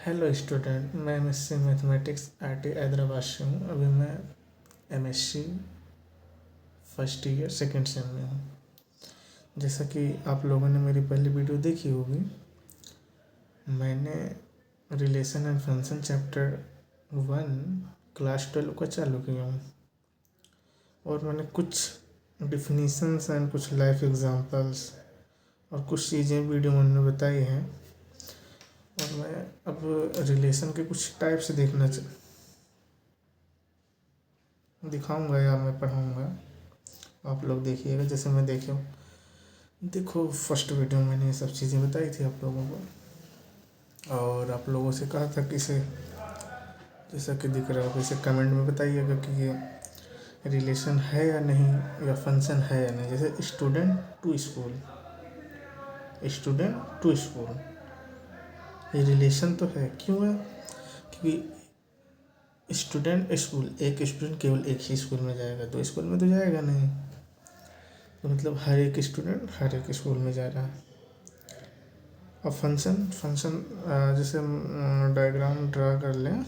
Hello student, मैं MSc mathematics IT Hyderabad से हूँ। अभी मैं MSc first year second same में हूँ। जैसा कि आप लोगों ने मेरी पहली वीडियो देखी होगी, मैंने relation and function chapter 1 class 12 का चालू किया हूँ और मैंने कुछ डिफिनीशंस एंड कुछ लाइफ एग्जांपल्स और कुछ चीज़ें वीडियो में मैंने बताई हैं। और मैं अब रिलेशन के कुछ टाइप्स दिखाऊंगा या मैं पढ़ाऊंगा, आप लोग देखिएगा जैसे मैं देखो फर्स्ट वीडियो में मैंने ये सब चीज़ें बताई थी आप लोगों को और आप लोगों से कहा था कि इसे जैसा कि दिख रहा हो इसे कमेंट में बताइएगा कि ये रिलेशन है या नहीं या फंक्शन है या नहीं। जैसे स्टूडेंट टू स्कूल ये रिलेशन तो है। क्यों है? क्योंकि स्टूडेंट स्कूल, एक स्टूडेंट केवल एक ही स्कूल में जाएगा, दो स्कूल में तो जाएगा नहीं। तो मतलब हर एक स्टूडेंट हर एक स्कूल में जा रहा है। और फंक्शन जैसे हम डायग्राम ड्रा कर लें,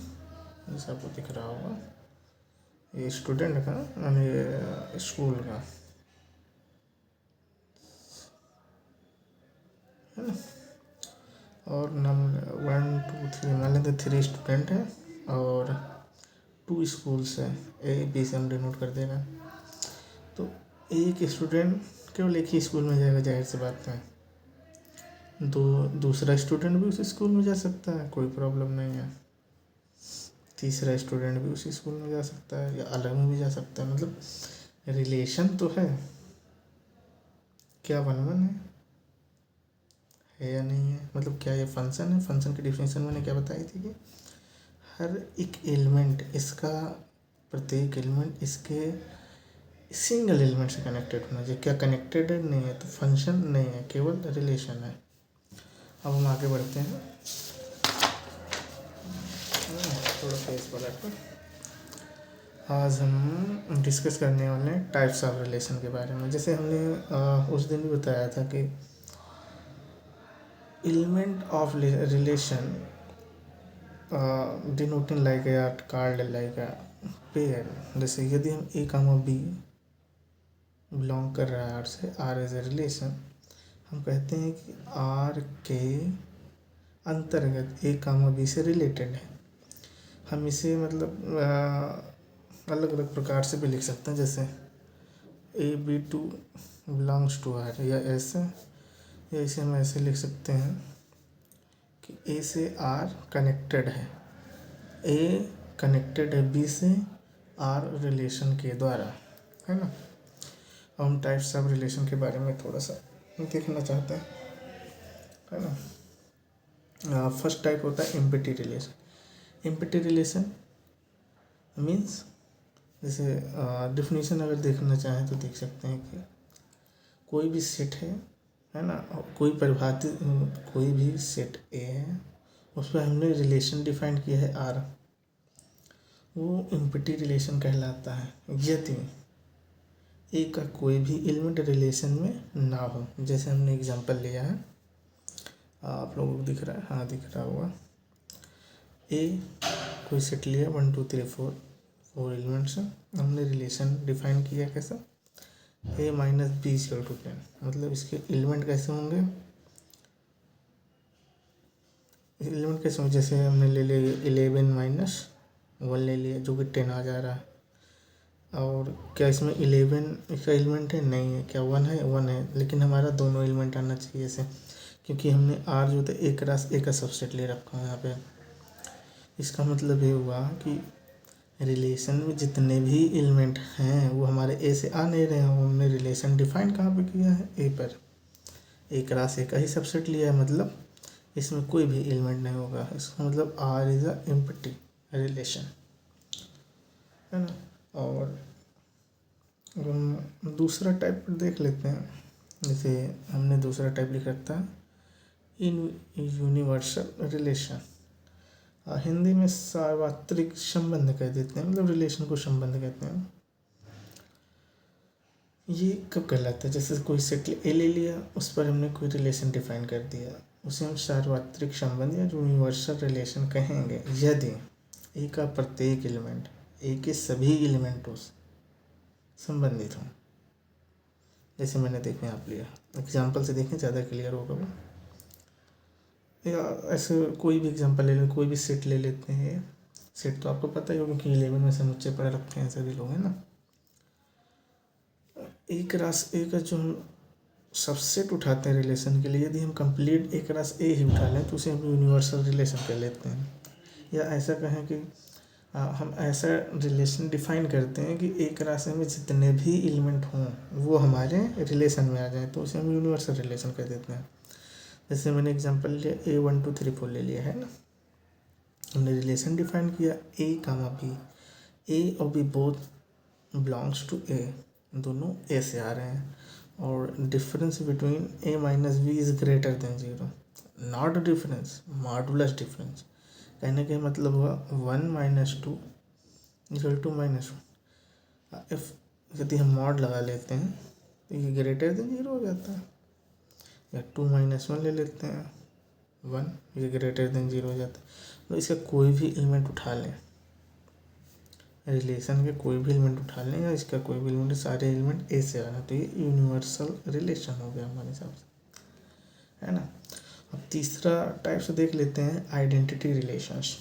जैसे आपको दिख रहा होगा ये स्टूडेंट का ये स्कूल का है ना। और नंबर 1 2 3 मान लेते 3 स्टूडेंट है और 2 स्कूल्स है, ए बी से हम डिनोट कर देगा। तो एक स्टूडेंट केवल एक ही स्कूल में जाएगा, जाहिर सी बात है। दूसरा स्टूडेंट भी उसी स्कूल में जा सकता है, कोई प्रॉब्लम नहीं है। तीसरा स्टूडेंट भी उसी स्कूल में जा सकता है या अलग में भी जा सकता है। मतलब रिलेशन तो है, क्या वन है या नहीं है। मतलब क्या ये फंक्शन है? फंक्शन की डिफिनेशन मैंने क्या बताई थी कि हर एक एलिमेंट इसका, प्रत्येक एलिमेंट इसके सिंगल एलिमेंट से कनेक्टेड होना चाहिए। क्या कनेक्टेड है? नहीं है, तो फंक्शन नहीं है, केवल रिलेशन है। अब हम आगे बढ़ते हैं थोड़ा फेस पलट पर। आज हम डिस्कस करने वाले हैं टाइप्स ऑफ रिलेशन के बारे में। जैसे हमने उस दिन भी बताया था कि element of relation denoting like या कॉल्ड लाइक पेयर। जैसे यदि हम ए कामा बी बिलोंग कर रहा है आर से, आर इज ए रिलेशन, हम कहते हैं कि आर के अंतर्गत ए कामा बी से रिलेटेड है। हम इसे मतलब अलग अलग प्रकार से भी लिख सकते हैं, जैसे A B two belongs to R, या ऐसे, या इसे हम ऐसे लिख सकते हैं कि ए से आर कनेक्टेड है, ए कनेक्टेड है बी से आर रिलेशन के द्वारा, है ना। हम टाइप्स ऑफ रिलेशन के बारे में थोड़ा सा देखना चाहते हैं, है ना। फर्स्ट टाइप होता है empty relation. Empty relation means, जैसे डिफिनीशन अगर देखना चाहें तो देख सकते हैं कि कोई भी सेट है ना, कोई भी सेट ए है, उस पर हमने रिलेशन डिफाइन किया है आर, वो एम्प्टी रिलेशन कहलाता है यदि ए का कोई भी एलिमेंट रिलेशन में ना हो। जैसे हमने एग्जांपल लिया है, आप लोगों को दिख रहा है, हाँ दिख रहा होगा। ए कोई सेट लिया 1 2 3 4 एलिमेंट्स हैं, हमने रिलेशन डिफाइन किया कैसा, ए माइनस बी इक्वल टू 10। मतलब इसके एलिमेंट कैसे होंगे, जैसे हमने ले लिया 11 माइनस 1 ले लिया जो कि 10 आ जा रहा है। और क्या इसमें 11 इसका एलिमेंट है? नहीं है। क्या 1 है? 1 है, लेकिन हमारा दोनों एलिमेंट आना चाहिए ऐसे, क्योंकि हमने आर जो था एक रास ए का सबसेट ले रखा है यहाँ पे। इसका मतलब ये हुआ कि रिलेशन में जितने भी एलिमेंट हैं वो हमारे ए से आ नहीं रहे हैं। हमने रिलेशन डिफाइन कहाँ पे किया है? ए पर। एक रास ए का ही सबसेट लिया है, मतलब इसमें कोई भी एलिमेंट नहीं होगा। इसका मतलब R is a empty relation, है ना। और हम दूसरा टाइप पर देख लेते हैं। जैसे हमने दूसरा टाइप लिख रखा है इन यूनिवर्सल रिलेशन, हिंदी में सार्वत्रिक संबंध कह देते हैं, मतलब रिलेशन को संबंध कहते हैं। ये कब कहलाता है? जैसे कोई सेट ए ले लिया, उस पर हमने कोई रिलेशन डिफाइन कर दिया, उसे हम सार्वत्रिक संबंध या यूनिवर्सल रिलेशन कहेंगे यदि ए का प्रत्येक एलिमेंट ए के सभी एलिमेंटों से संबंधित हो। जैसे मैंने देखें आप लिया एग्जाम्पल से देखें ज़्यादा क्लियर होगा वो। या ऐसे कोई भी एग्जांपल ले लें, कोई भी सेट ले लेते हैं। सेट तो आपको पता ही होगा कि 11 में समुच्चय पढ़ रखे हैं सभी लोग, है ना। एक रास ए का जो हम सबसेट उठाते हैं रिलेशन के लिए, यदि हम कंप्लीट एक रास ए ही उठा लें तो उसे हम यूनिवर्सल रिलेशन कर लेते हैं। या ऐसा कहें कि हम ऐसा रिलेशन डिफाइन करते हैं कि एक राशि में जितने भी एलिमेंट हों वो हमारे रिलेशन में आ जाएं तो उसे हम यूनिवर्सल रिलेशन कर देते हैं। जैसे मैंने एग्जांपल लिया A1 2 3 4 ले लिया है ना। हमने रिलेशन डिफाइन किया A कामा B, A और B both belongs to A, दोनों A से आ रहे हैं और difference between A minus B is greater than 0, not difference, modulus difference. कहने का मतलब हुआ 1 माइनस 2 इक्वल टू -1। इफ यदि हम मॉड लगा लेते हैं तो ये ग्रेटर देन 0 हो जाता है। या 2 माइनस 1 ले लेते हैं 1, ये ग्रेटर देन 0 हो जाता है। तो इसका कोई भी एलिमेंट उठा लें, रिलेशन के कोई भी एलिमेंट उठा लें या इसका कोई भी एलिमेंट, सारे एलिमेंट ए से आ रहे हैं तो ये यूनिवर्सल रिलेशन हो गया हमारे हिसाब से, है ना। अब तीसरा टाइप से देख लेते हैं आइडेंटिटी रिलेशंस।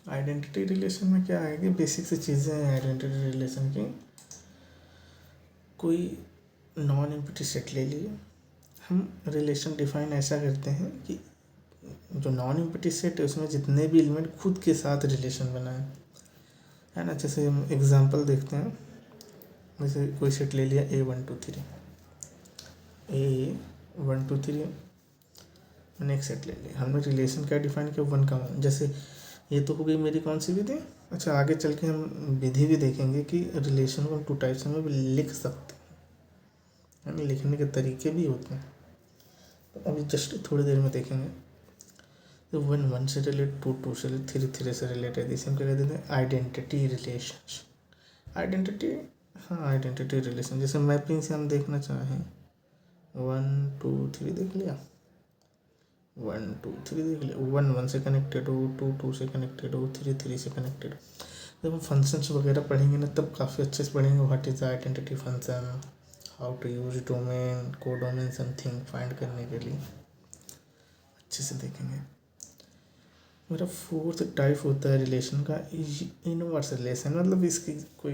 आइडेंटिटी रिलेशन में क्या है कि बेसिक सी चीज़ें हैं आइडेंटिटी रिलेशन की। कोई नॉन एम्प्टी सेट ले लिए, हम रिलेशन डिफाइन ऐसा करते हैं कि जो नॉन एम्प्टी सेट है उसमें जितने भी एलिमेंट खुद के साथ रिलेशन बनाए, है ना। जैसे हम एग्जांपल देखते हैं, जैसे कोई सेट ले लिया A1 2 3, A1 2 3 मैंने एक सेट ले लिया। हमने रिलेशन क्या डिफाइन किया 1 का 1। जैसे ये तो हो गई मेरी कौन सी विधि। अच्छा, आगे चल के हम विधि भी देखेंगे कि रिलेशन को हम 2 टाइप्स में भी लिख सकते हैं, है ना। लिखने के तरीके भी होते हैं, तो अभी जस्ट थोड़ी देर में देखेंगे। तो 1 1 से रिलेट, 2 2 से रिलेट, 3 3 से रिलेटेड, इसे हम क्या कहते हैं आइडेंटिटी रिलेशंस। आइडेंटिटी, हाँ आइडेंटिटी रिलेशन। जैसे मैपिंग से हम देखना चाहें 1 2 3 देख लिया, 1 2 3 देख लिया, 1 1 से कनेक्टेड हो, 2 2 से कनेक्टेड हो, 3 3 से कनेक्टेड हो। जब हम फंक्शंस वगैरह पढ़ेंगे ना तब काफ़ी अच्छे से पढ़ेंगे। What is the identity function, how to use domain, codomain something find करने के लिए अच्छे से देखेंगे। मेरा फोर्थ टाइप होता है रिलेशन का इनवर्स रिलेशन। मतलब इसकी कोई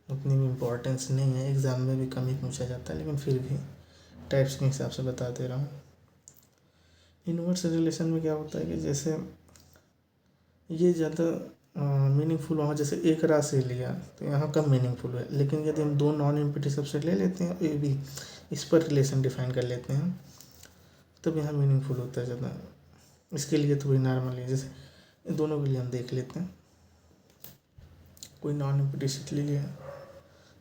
उतनी भी इम्पोर्टेंस नहीं है, एग्ज़ाम में भी कम ही पूछा जाता है, लेकिन फिर भी टाइप्स के हिसाब से बता दे रहा हूँ। इनवर्स रिलेशन में क्या होता है कि जैसे ये ज़्यादा मीनिंगफुल वहाँ, जैसे एक राशि लिया तो यहाँ कम मीनिंगफुल है, लेकिन यदि हम 2 नॉन एम्प्टी सबसेट ले लेते हैं ए बी, इस पर रिलेशन डिफाइन कर लेते हैं तब यहाँ मीनिंगफुल होता है ज़्यादा। इसके लिए तो वही नॉर्मल है। जैसे इन दोनों के लिए हम देख लेते हैं, कोई नॉन एम्प्टी सेट ले लिया,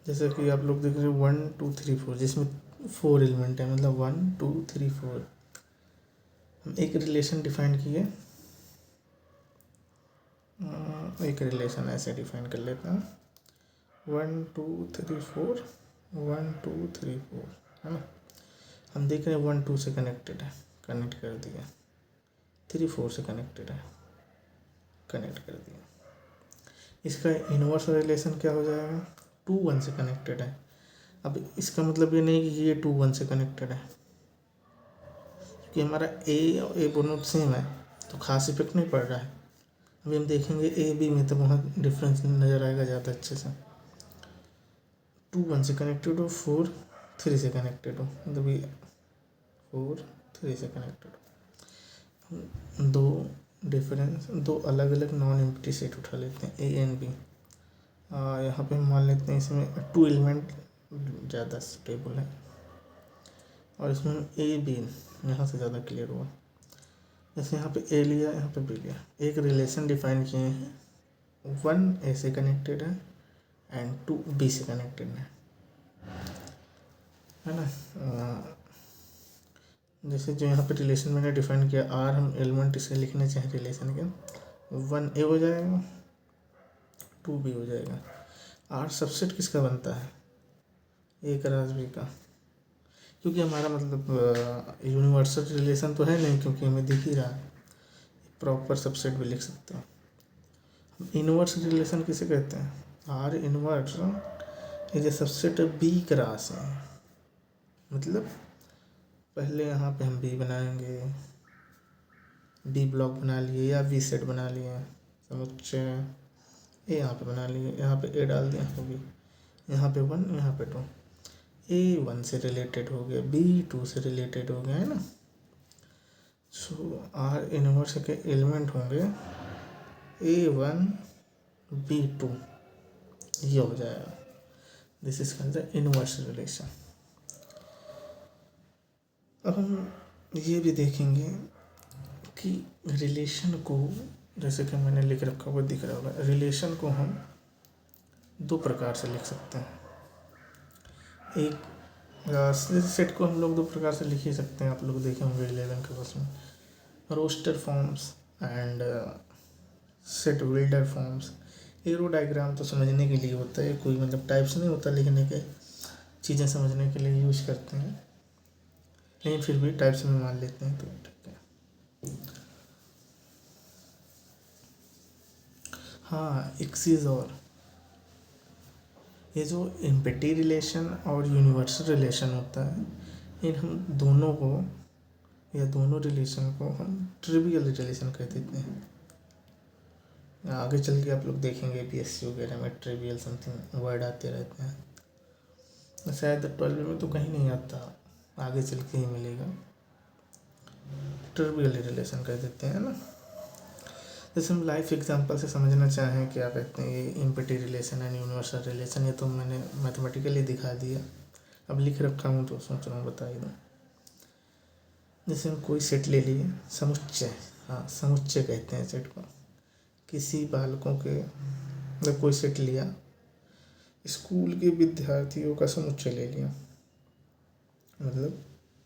जैसे कि आप लोग देख रहे हैं 1 2 3 4, जिसमें 4 एलिमेंट है, मतलब 1 2 3 4। हम एक रिलेशन डिफाइन किए, एक रिलेशन ऐसे डिफाइन कर लेते हैं 1 2 3 4 1 2 3 4, है ना। हम देख रहे हैं 1 2 से कनेक्टेड है, कनेक्ट कर दिया, 3 4 से कनेक्टेड है, कनेक्ट कर दिया। इसका इनवर्स रिलेशन क्या हो जाएगा, 2 1 से कनेक्टेड है। अब इसका मतलब ये नहीं कि ये 2 1 से कनेक्टेड है, क्योंकि हमारा ए और ए दोनों सेम है तो खास इफेक्ट नहीं पड़ रहा है। अभी हम देखेंगे ए बी में तो वहाँ डिफरेंस नज़र आएगा ज़्यादा अच्छे से। 2 1 से कनेक्टेड हो, 4 3 से कनेक्टेड हो, मतलब ये 4 3 से कनेक्टेड हो। दो अलग अलग नॉन एम्प्टी सेट उठा लेते हैं ए एंड बी। यहाँ पे हम मान लेते हैं इसमें 2 एलिमेंट ज़्यादा स्टेबल है और इसमें ए बी यहाँ से ज़्यादा क्लियर हुआ। जैसे यहाँ पे ए लिया, यहाँ पे बी लिया, एक रिलेशन डिफाइन किए हैं 1 ए से कनेक्टेड है एंड 2 बी से कनेक्टेड है ना। जैसे जो यहाँ पे रिलेशन मैंने डिफाइन किया आर, हम एलिमेंट इसे लिखने चाहें रिलेशन के 1 ए हो जाएगा, 2 बी हो जाएगा। आर सबसेट किसका बनता है, ए क्रॉस बी का, क्योंकि हमारा मतलब यूनिवर्सल रिलेशन तो है नहीं, क्योंकि हमें दिख ही रहा है। प्रॉपर सबसेट भी लिख सकते हैं। इनवर्स रिलेशन किसे कहते हैं? R inverse is a subset B cross है। मतलब पहले यहाँ पे हम बी बनाएंगे, बी ब्लॉक बना लिए या बी सेट बना लिए, समुच्चय ए यहाँ पे बना लिए, यहाँ पे ए डाल दिया, हो गई, यहाँ पे 1, यहाँ पे 2, ए 1 से रिलेटेड हो गया, बी 2 से रिलेटेड हो गया, है ना। सो आर इनवर्स के एलिमेंट होंगे A1 B2, ये हो जाएगा। This is called the inverse relation. अब हम ये भी देखेंगे कि रिलेशन को, जैसे कि मैंने लिख रखा हुआ दिख रहा होगा, रिलेशन को हम दो प्रकार से लिख सकते हैं। एक सेट को हम लोग दो प्रकार से लिख ही सकते हैं, आप लोग देखे होंगे 11 क्लास में, roster forms and set builder forms. Arrow diagram तो समझने के लिए होता है, कोई मतलब टाइप्स नहीं होता, लिखने के चीज़ें समझने के लिए यूज करते हैं, लेकिन फिर भी टाइप्स में मान लेते हैं, तो ठीक है। हाँ, एक चीज़ और, ये जो एम्पटी रिलेशन और यूनिवर्सल रिलेशन होता है, इन हम दोनों को या दोनों रिलेशन को हम ट्रिवियल रिलेशन कह देते हैं। आगे चल के आप लोग देखेंगे PSC वगैरह में ट्रिवियल समथिंग वर्ड आते रहते हैं, शायद 12वीं में तो कहीं नहीं आता, आगे चल के ही मिलेगा। ट्रिवियल रिलेशन कह देते हैं ना। जैसे हम लाइफ एग्जांपल से समझना चाहें क्या कहते हैं ये empty relation and universal relation, ये तो मैंने मैथमेटिकली दिखा दिया, अब लिख रखा हूँ तो सोच रहा हूँ बता ही दूँ। जैसे हम कोई सेट ले लिए, समुच्चय, हाँ समुच्चय कहते हैं सेट को। किसी बालकों के मतलब कोई सेट लिया, स्कूल के विद्यार्थियों का समुच्चय ले लिया, मतलब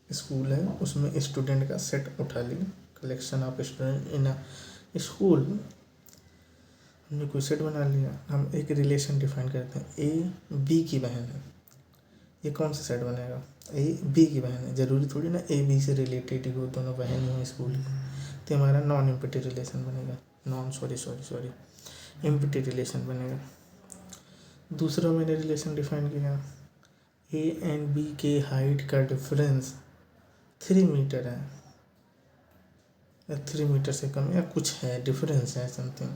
स्कूल है उसमें स्टूडेंट का सेट उठा लिया, collection of student in a school, हमने कोई सेट बना लिया। हम एक रिलेशन डिफाइन करते हैं, ए बी की बहन है, ये कौन सा सेट बनेगा? ए बी की बहन है, जरूरी थोड़ी ना ए बी से रिलेटेड ही हो, दोनों बहन हो स्कूल की, तो हमारा नॉन एम्पटी रिलेशन बनेगा, सॉरी एम्पटी रिलेशन बनेगा। दूसरा मैंने रिलेशन डिफाइन किया, ए एंड बी के हाइट का डिफरेंस 3 मीटर है, या 3 मीटर से कम या कुछ है, डिफरेंस है समथिंग,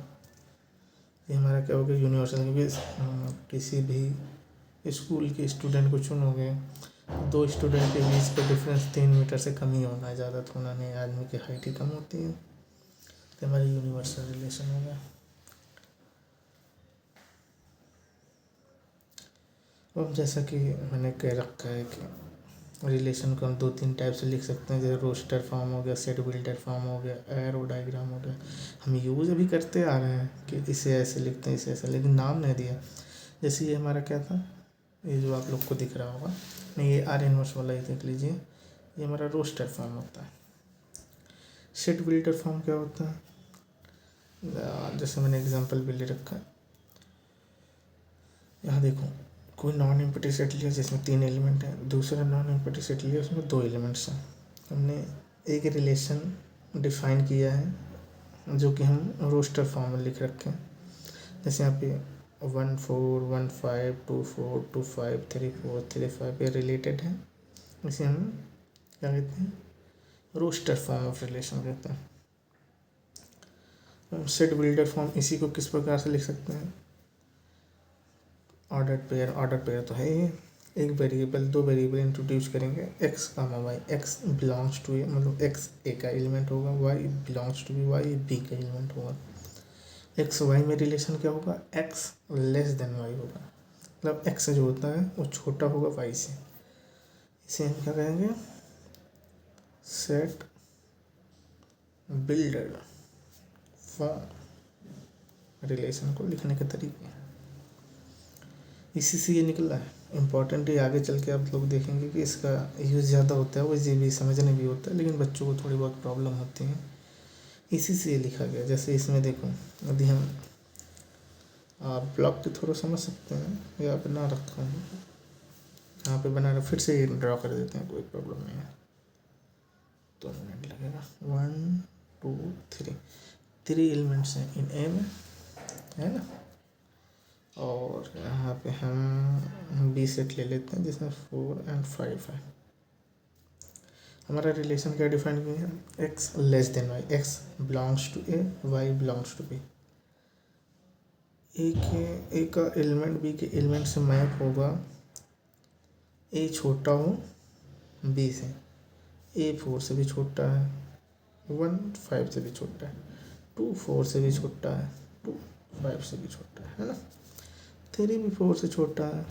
ये हमारा क्या हो गया? यूनिवर्सल। क्योंकि किसी भी स्कूल के स्टूडेंट को चुनोगे, 2 स्टूडेंट के बीच का डिफरेंस 3 मीटर से कम ही होना है, ज़्यादा तो होना नहीं, आदमी की हाइट ही कम होती है, तो हमारा यूनिवर्सल रिलेशन हो गया। अब जैसा कि मैंने कह रखा है कि रिलेशन को हम 2-3 टाइप से लिख सकते हैं, जैसे रोस्टर फॉर्म हो गया, सेट बिल्डर फॉर्म हो गया, एरो डायग्राम हो गया। हम यूज अभी करते आ रहे हैं कि इसे ऐसे लिखते हैं, इसे ऐसे, लेकिन नाम नहीं दिया। जैसे ये हमारा क्या था, ये जो आप लोग को दिख रहा होगा, नहीं ये आर इनवर्स वाला ही देख लीजिए, ये हमारा रोस्टर फॉर्म होता है। सेट बिल्डर फॉर्म क्या होता है? जैसे मैंने एग्जांपल भी ले रखा है, यहाँ देखो, कोई नॉन एम्पटी सेट लिया जिसमें 3 एलिमेंट हैं, दूसरा नॉन एम्पटी सेट लिया उसमें 2 एलिमेंट्स हैं। हमने एक रिलेशन डिफाइन किया है जो कि हम रोस्टर फॉर्म में लिख रखे हैं। जैसे यहाँ पे 1 4 1 5 2 4 2 5 3 4 3 5 ये रिलेटेड है, इसे हम क्या कहते हैं? रोस्टर फॉर्म ऑफ रिलेशन कहते हैं। सेट बिल्डर फॉर्म इसी को किस प्रकार से लिख सकते हैं? ऑर्डर पेयर तो है ही, एक वेरिएबल 2 वेरिएबल इंट्रोड्यूस करेंगे, X comma Y, X belongs to A, मतलब एक्स ए का एलिमेंट होगा, Y belongs to B, Y B का एलिमेंट होगा। एक्स वाई में रिलेशन क्या होगा? एक्स लेस देन वाई होगा, मतलब एक्स जो होता है वो छोटा होगा वाई से, इसे हम क्या कहेंगे? सेट बिल्डर फॉर्म रिलेशन को लिखने के तरीके, इसी से ये निकल रहा है। इम्पॉर्टेंट है, आगे चल के आप लोग देखेंगे कि इसका यूज़ ज़्यादा होता है, वो इजी भी समझने भी होता है, लेकिन बच्चों को थोड़ी बहुत प्रॉब्लम होती है, इसी से ये लिखा गया। जैसे इसमें देखो, यदि हम ब्लॉक के थ्रू समझ सकते हैं, या आप ना रखा हूँ, यहाँ पे बना रहा, फिर से ड्रॉ कर देते हैं, कोई प्रॉब्लम नहीं है। 2 मिनट लगेगा। 1 2 3 एलिमेंट्स हैं इन ए में, है ना। और यहाँ पे हम बी सेट ले लेते हैं जिसमें 4 और 5 है। हमारा रिलेशन क्या डिफाइन किया है, X less than Y, X belongs to A, Y belongs to B. A का एलिमेंट बी के एलिमेंट से मैप होगा, ए छोटा हो बी से, ए 4 से भी छोटा है, 1 5 से भी छोटा है, 2 4 से भी छोटा है, 2 5 से भी छोटा है ना, 3 भी 4 से छोटा है,